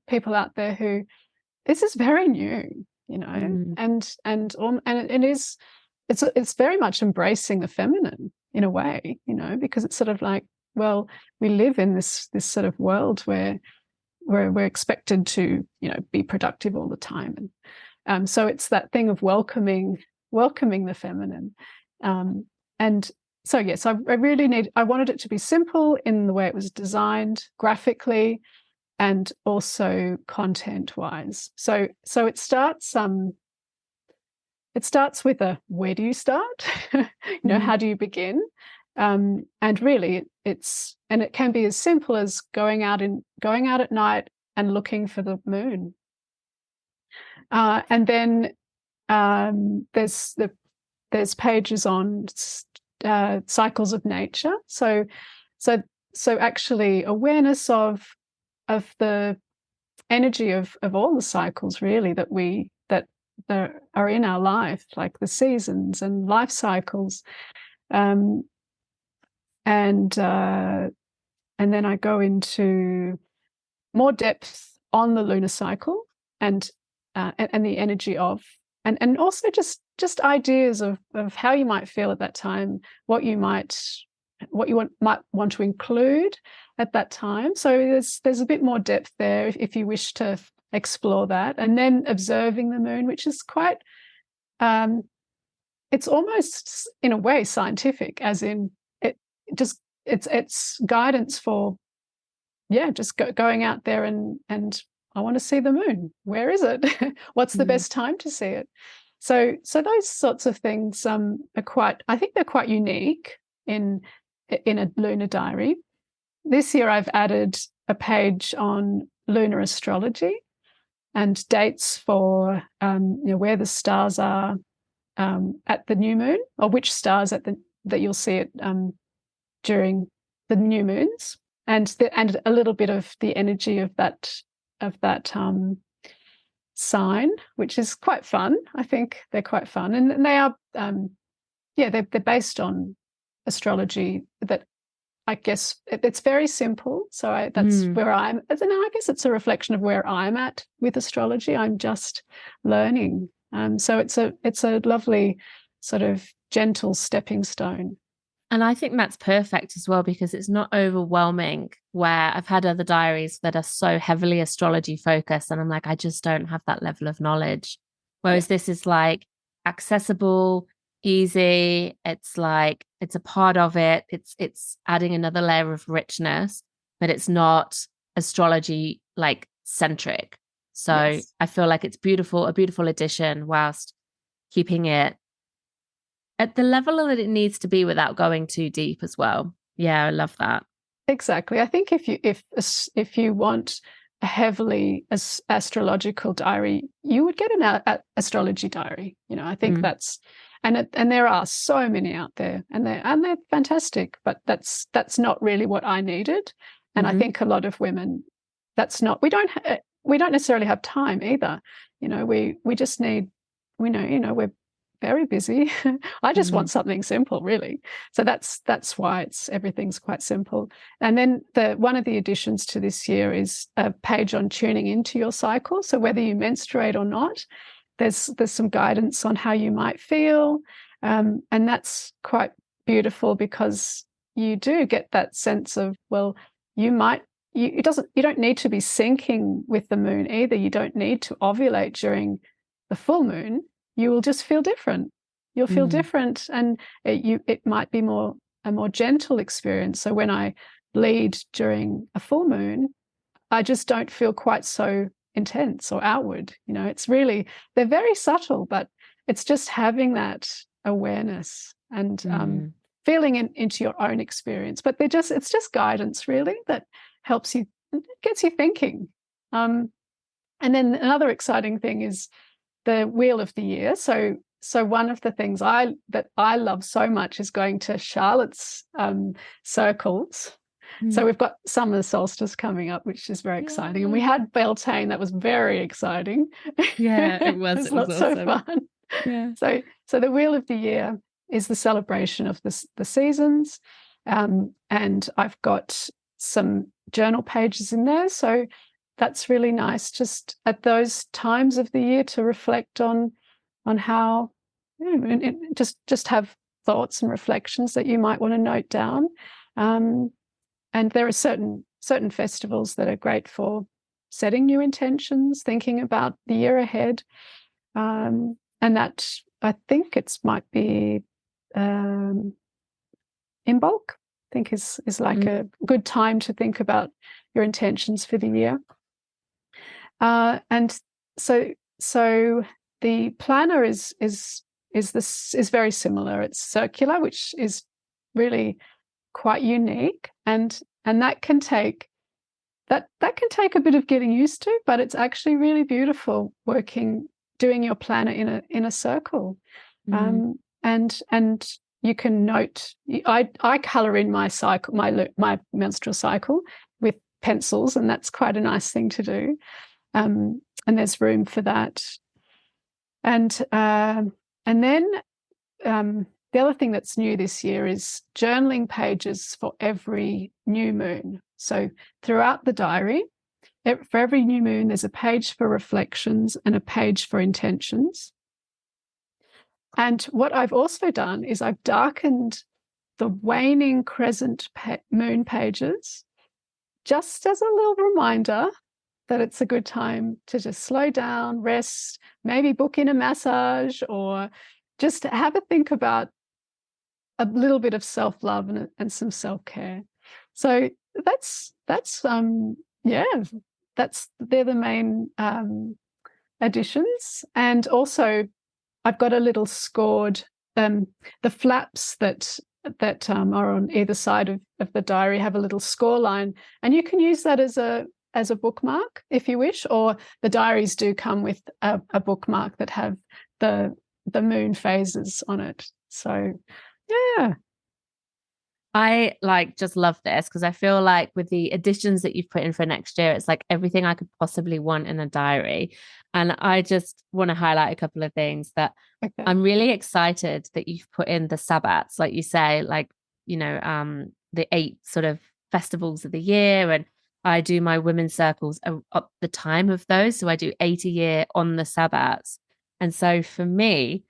people out there who this is very new, and it is. It's very much embracing the feminine in a way, because it's sort of like, well, we live in this sort of world where we're expected to, be productive all the time, and so it's that thing of welcoming the feminine, and so yes, I wanted it to be simple in the way it was designed graphically, and also content-wise. So it starts. It starts with a where do you start? How do you begin? And really, it can be as simple as going out at night and looking for the moon. And then there's pages on cycles of nature. So actually awareness of the energy of all the cycles really that are in our life, like the seasons and life cycles, and then I go into more depth on the lunar cycle and the energy of, and also just ideas of how you might feel at that time, what you might want to include at that time. So there's a bit more depth there if you wish to explore that. And then observing the moon, which is quite it's almost in a way scientific, as in it's guidance for just going out there and I want to see the moon. Where is it? What's the best time to see it? So those sorts of things are I think they're quite unique in a lunar diary. This year I've added a page on lunar astrology and dates for where the stars are at the new moon, or which stars that you'll see it during the new moons, and a little bit of the energy of that sign, which is quite fun. I think they're quite fun, and they are they're based on astrology that I guess it's very simple. So that's where I'm. I guess it's a reflection of where I'm at with astrology. I'm just learning. So it's a lovely sort of gentle stepping stone. And I think that's perfect as well, because it's not overwhelming, where I've had other diaries that are so heavily astrology focused and I'm like, I just don't have that level of knowledge. Whereas this is like accessible, easy. It's like, it's a part of it. It's adding another layer of richness, but it's not astrology like centric. So I feel like it's a beautiful addition, whilst keeping it at the level that it needs to be without going too deep as well. Yeah, I love that. Exactly. I think if you want a heavily astrological diary, you would get an astrology diary. I think that's and there are so many out there, and they're fantastic. But that's not really what I needed, and I think a lot of women, that's not. We don't necessarily have time either. We just need. We're very busy. I just want something simple, really. So that's why everything's quite simple. And then one of the additions to this year is a page on tuning into your cycle. So whether you menstruate or not, there's some guidance on how you might feel, and that's quite beautiful, because you do get that sense of, well, you don't need to be syncing with the moon either. You don't need to ovulate during the full moon. You will just feel different. You'll feel different, and it might be a more gentle experience. So when I bleed during a full moon, I just don't feel quite so intense or outward. It's really, they're very subtle, but it's just having that awareness and feeling into your own experience. But it's just guidance, really, that helps you, gets you thinking. And then another exciting thing is the wheel of the year. So one of the things that I love so much is going to Charlotte's circles, So we've got summer solstice coming up, which is very exciting. And we had Beltane, that was very exciting. Yeah, it was. It was was awesome. so fun. Yeah. So the Wheel of the Year is the celebration of the seasons. And I've got some journal pages in there. So that's really nice, just at those times of the year to reflect on how, just have thoughts and reflections that you might want to note down. And there are certain festivals that are great for setting new intentions, thinking about the year ahead. And that, I think it might be in bulk, I think is like a good time to think about your intentions for the year. And so the planner is very similar. It's circular, which is really quite unique, and that can take a bit of getting used to, but it's actually really beautiful doing your planner in a circle. And you can note. I color in my cycle, my menstrual cycle, with pencils, and that's quite a nice thing to do. And there's room for that. And then the other thing that's new this year is journaling pages for every new moon. So throughout the diary, for every new moon, there's a page for reflections and a page for intentions. And what I've also done is I've darkened the waning crescent moon pages, just as a little reminder that it's a good time to just slow down, rest, maybe book in a massage, or just have a think about a little bit of self-love and some self-care. So they're the main additions. And also I've got a little scored, the flaps that are on either side of the diary have a little score line, and you can use that as a bookmark if you wish, or the diaries do come with a bookmark that have the moon phases on it. So yeah. I just love this, because I feel like with the additions that you've put in for next year, it's like everything I could possibly want in a diary. And I just want to highlight a couple of things that I'm really excited that you've put in the Sabbats, like you say, the 8 sort of festivals of the year. And I do my women's circles at the time of those. So I do 8 a year on the Sabbats. And so for me,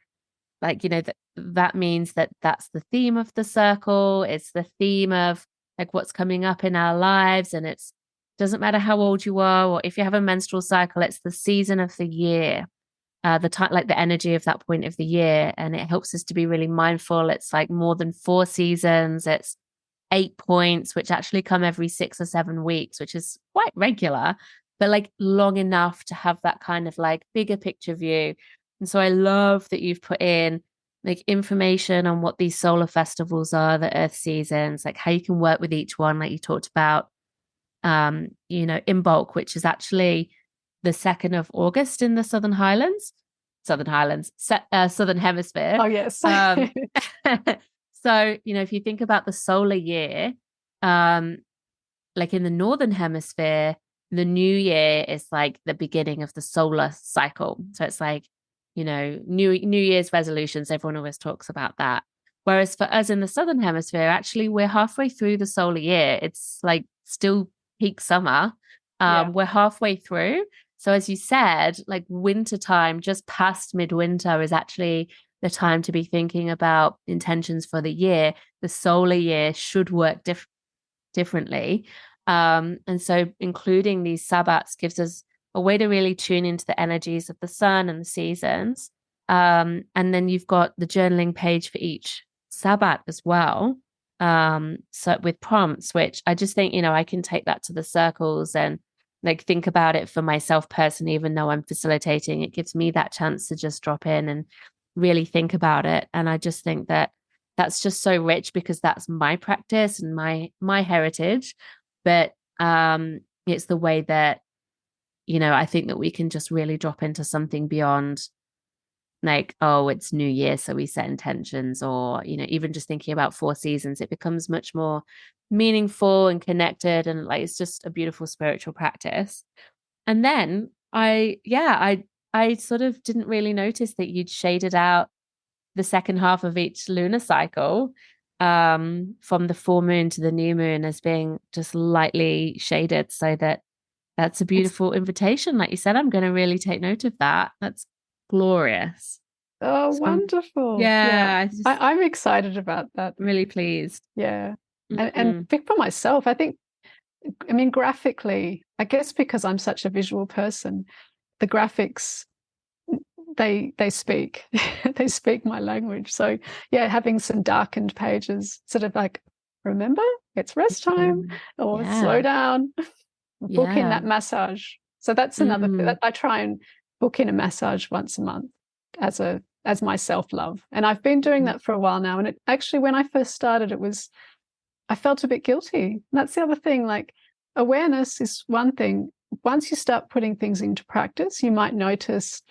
that means that's the theme of the circle. It's the theme of what's coming up in our lives. And it's doesn't matter how old you are, or if you have a menstrual cycle, it's the season of the year, the time, the energy of that point of the year. And it helps us to be really mindful. It's more than 4 seasons. It's 8 points, which actually come every 6 or 7 weeks, which is quite regular, but long enough to have that kind of bigger picture view. And so I love that you've put in information on what these solar festivals are, the earth seasons, how you can work with each one, like you talked about, in bulk, which is actually the 2nd of August in the Southern Southern Hemisphere. Oh, yes. So, if you think about the solar year, in the Northern Hemisphere, the new year is the beginning of the solar cycle. So it's New Year's resolutions. Everyone always talks about that. Whereas for us in the Southern Hemisphere, actually, we're halfway through the solar year. It's still peak summer. We're halfway through. So as you said, winter time, just past midwinter, is actually the time to be thinking about intentions for the year. The solar year should work differently. And so including these Sabbats gives us a way to really tune into the energies of the sun and the seasons. And then you've got the journaling page for each Sabbat as well. So with prompts, which I just think, I can take that to the circles and think about it for myself personally, even though I'm facilitating. It gives me that chance to just drop in and really think about it. And I just think that that's just so rich, because that's my practice and my heritage. But it's the way that, I think that we can just really drop into something beyond like, oh, it's New Year, so we set intentions, or, even just thinking about 4 seasons, it becomes much more meaningful and connected. And like, it's just a beautiful spiritual practice. And then I sort of didn't really notice that you'd shaded out the second half of each lunar cycle, from the full moon to the new moon, as being just lightly shaded, so that's a beautiful invitation. Like you said, I'm going to really take note of that. That's glorious. Oh, So wonderful. yeah, I'm excited about that. really pleased. Yeah. And for myself, I think, I mean, graphically, I guess because I'm such a visual person, the graphics, they speak, they speak my language. So yeah, having some darkened pages, sort of like, remember, it's rest time, or slow down, book in that massage. So that's another thing that I try and book in a massage once a month as my self-love. And I've been doing that for a while now. And it actually, when I first started, I felt a bit guilty. And that's the other thing, like, awareness is one thing. Once you start putting things into practice, you might notice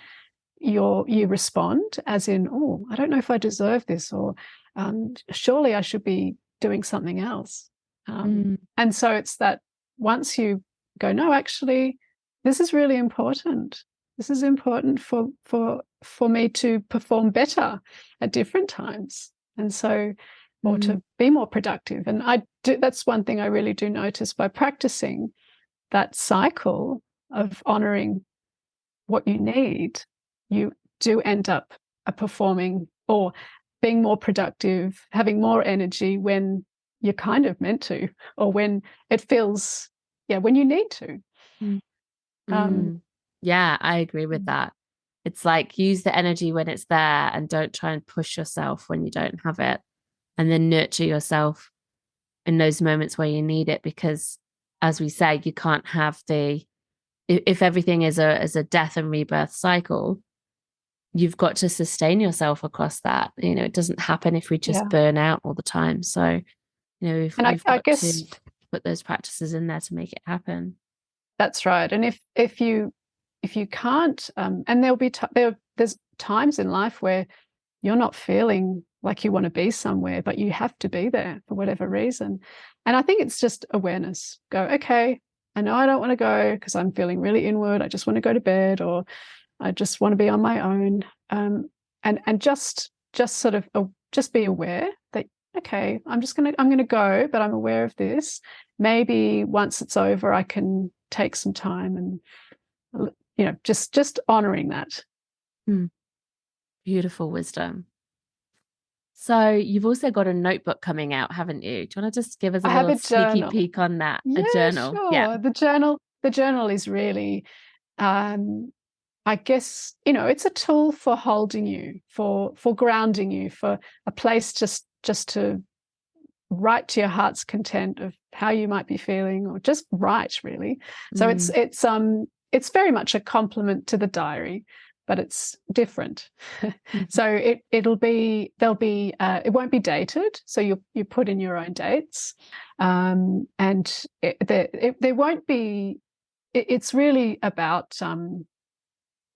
you respond as in, oh, I don't know if I deserve this, or surely I should be doing something else. And so it's that once you go, no, actually, this is really important. This is important for me to perform better at different times. And so, or to be more productive. And that's one thing I really do notice by practicing that cycle of honoring what you need. You do end up performing or being more productive, having more energy when you're kind of meant to, or when it feels, when you need to. Yeah, I agree with that. It's like, use the energy when it's there, and don't try and push yourself when you don't have it, and then nurture yourself in those moments where you need it. Because as we say, you can't have if everything is a death and rebirth cycle, you've got to sustain yourself across that. It doesn't happen if we just burn out all the time. So, we've got to put those practices in there to make it happen. That's right. And if you can't, and there's times in life where you're not feeling like you want to be somewhere, but you have to be there for whatever reason. And I think it's just awareness. Go, okay, I know I don't want to go because I'm feeling really inward. I just want to go to bed, or I just want to be on my own. And just sort of just be aware that, okay, I'm going to go, but I'm aware of this. Maybe once it's over, I can take some time and, just honoring that. Beautiful wisdom. So you've also got a notebook coming out, haven't you? Do you want to just give us a little sneaky peek on that? Yeah, a journal. Sure. Yeah. The journal is really, I guess, it's a tool for holding you, for grounding you, for a place just to write to your heart's content of how you might be feeling, or just write, really. So it's very much a complement to the diary, but it's different. So it won't be dated. So you put in your own dates, and there won't be. It's really about.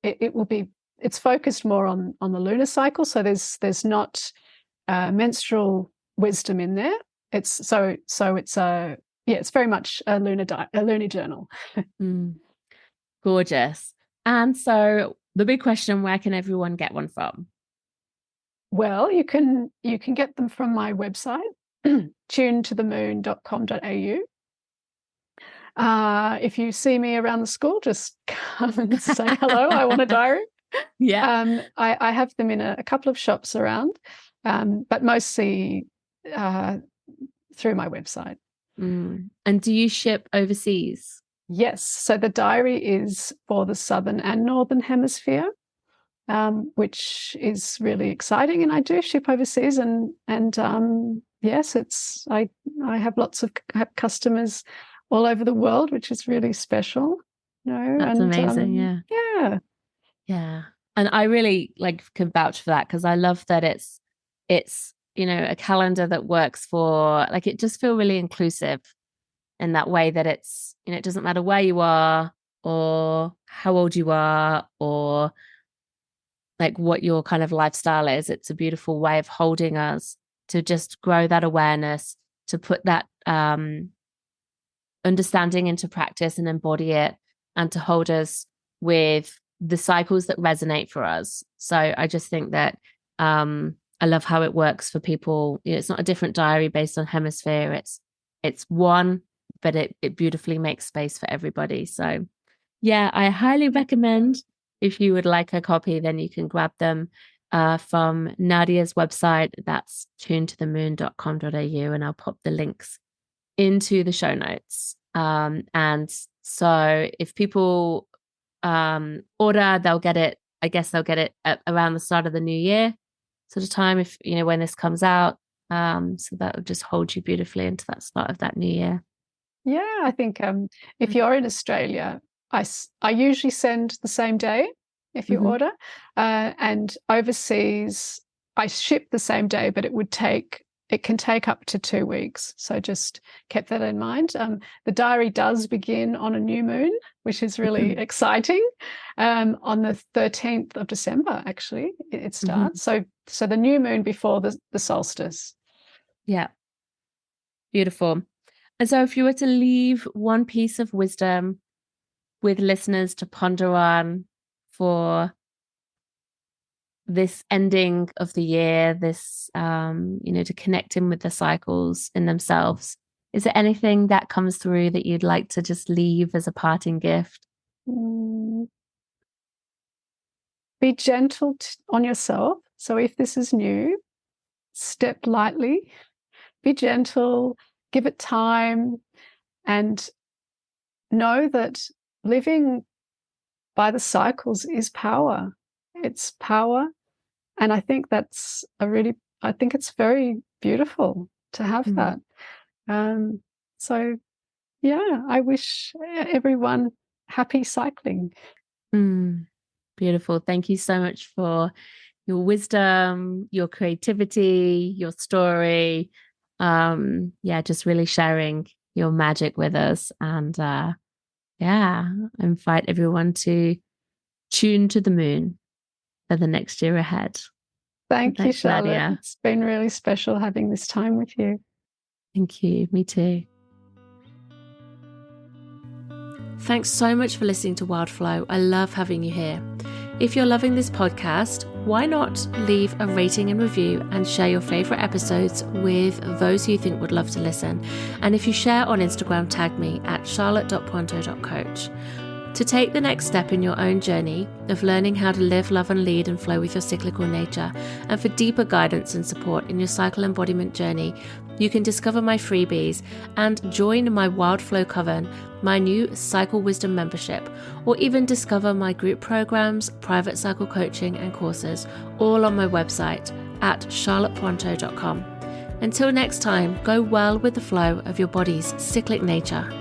It's focused more on the lunar cycle. So there's not menstrual wisdom in there. It's very much a lunar journal. Gorgeous. And so the big question, where can everyone get one from? Well, you can get them from my website, tunetothemoon.com.au. If you see me around the school, just come and say hello. I want a diary. Yeah. I have them in a couple of shops around, but mostly through my website. And do you ship overseas? Yes. So the diary is for the Southern and Northern Hemisphere, which is really exciting. And I do ship overseas, and yes, I have lots of customers all over the world, which is really special. That's amazing. Yeah. And I really can vouch for that, because I love that it's a calendar that works for, it just feel really inclusive in that way, that it's, it doesn't matter where you are or how old you are or like what your kind of lifestyle is. It's a beautiful way of holding us to just grow that awareness, to put that understanding into practice and embody it, and to hold us with the cycles that resonate for us. So I just think that I love how it works for people. You know, it's not a different diary based on hemisphere. It's one, but it beautifully makes space for everybody. So yeah, I highly recommend. If you would like a copy, then you can grab them from Nadiah's website. That's tunetothemoon.com.au, and I'll pop the links into the show notes. And so if people order, they'll get it. I guess they'll get it around the start of the new year sort of time, if you know when this comes out. So that will just hold you beautifully into that start of that new year. Yeah, I think if you're in Australia, I usually send the same day if you order, and overseas I ship the same day, but it can take up to 2 weeks. So just keep that in mind. The diary does begin on a new moon, which is really exciting. On the 13th of December, actually, it starts. So the new moon before the solstice. Yeah. Beautiful. And so if you were to leave one piece of wisdom with listeners to ponder on for this ending of the year, this, to connect in with the cycles in themselves, is there anything that comes through that you'd like to just leave as a parting gift? Be gentle on yourself. So if this is new, step lightly, be gentle, give it time, and know that living by the cycles is power. It's power. And I think it's very beautiful to have that. So yeah, I wish everyone happy cycling. Beautiful. Thank you so much for your wisdom, your creativity, your story. Just really sharing your magic with us. And I invite everyone to tune to the moon for the next year ahead. Thank you, Charlotte. Nadiah. It's been really special having this time with you. Thank you. Me too. Thanks so much for listening to Wildflow. I love having you here. If you're loving this podcast, why not leave a rating and review and share your favourite episodes with those who you think would love to listen. And if you share on Instagram, tag me at charlotte.ponto.coach. To take the next step in your own journey of learning how to live, love and lead and flow with your cyclical nature, and for deeper guidance and support in your cycle embodiment journey, you can discover my freebies and join my Wildflow Coven, my new Cycle Wisdom membership, or even discover my group programs, private cycle coaching and courses, all on my website at charlotteponto.com. Until next time, go well with the flow of your body's cyclic nature.